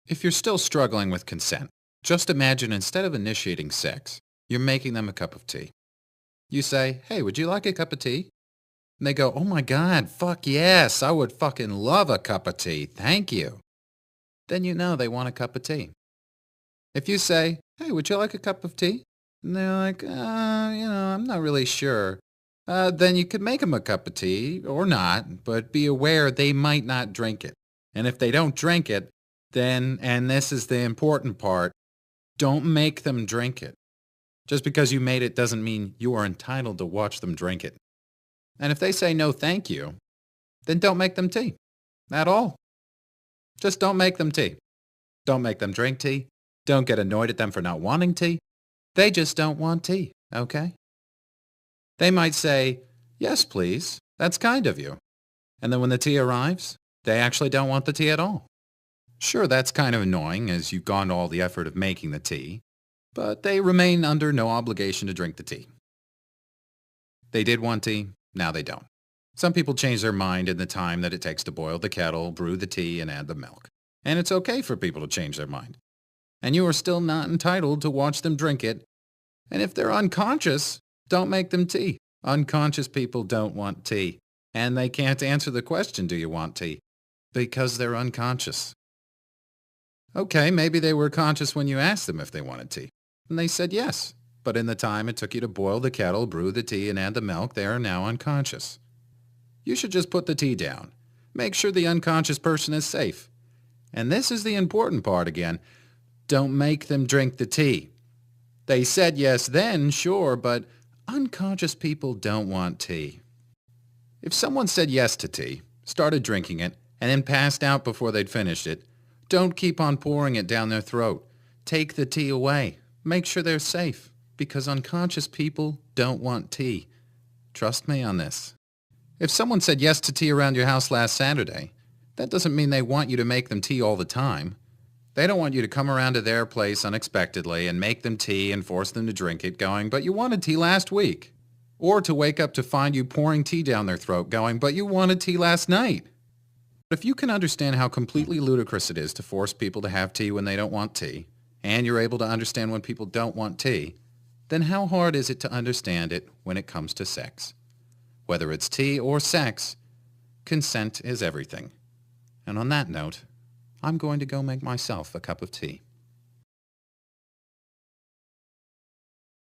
If you're still struggling with consent, just imagine instead of initiating sex, you're making them a cup of tea. You say, "Hey, would you like a cup of tea?" And they go, "Oh my God, fuck yes, I would fucking love a cup of tea. Thank you." Then you know they want a cup of tea. If you say, "Hey, would you like a cup of tea?" And they're like, I'm not really sure. Then you could make them a cup of tea or not, but be aware they might not drink it. And if they don't drink it, then, and this is the important part, don't make them drink it. Just because you made it doesn't mean you are entitled to watch them drink it. And if they say no thank you, then don't make them tea. At all. Just don't make them tea. Don't make them drink tea. Don't get annoyed at them for not wanting tea. They just don't want tea, okay? They might say, "Yes, please. That's kind of you." And then when the tea arrives, they actually don't want the tea at all. Sure, that's kind of annoying as you've gone to all the effort of making the tea, but they remain under no obligation to drink the tea. They did want tea, now they don't. Some people change their mind in the time that it takes to boil the kettle, brew the tea, and add the milk. And it's okay for people to change their mind. And you are still not entitled to watch them drink it. And if they're unconscious, don't make them tea. Unconscious people don't want tea. And they can't answer the question, "Do you want tea?" Because they're unconscious. Okay, maybe they were conscious when you asked them if they wanted tea. And they said yes. But in the time it took you to boil the kettle, brew the tea, and add the milk, they are now unconscious. You should just put the tea down. Make sure the unconscious person is safe. And this is the important part again. Don't make them drink the tea. They said yes then, sure, but unconscious people don't want tea. If someone said yes to tea, started drinking it, and then passed out before they'd finished it, don't keep on pouring it down their throat. Take the tea away. Make sure they're safe, because unconscious people don't want tea. Trust me on this. If someone said yes to tea around your house last Saturday, that doesn't mean they want you to make them tea all the time. They don't want you to come around to their place unexpectedly and make them tea and force them to drink it going, "But you wanted tea last week." Or to wake up to find you pouring tea down their throat going, "But you wanted tea last night." If you can understand how completely ludicrous it is to force people to have tea when they don't want tea, and you're able to understand when people don't want tea, then how hard is it to understand it when it comes to sex? Whether it's tea or sex, consent is everything. And on that note, I'm going to go make myself a cup of tea.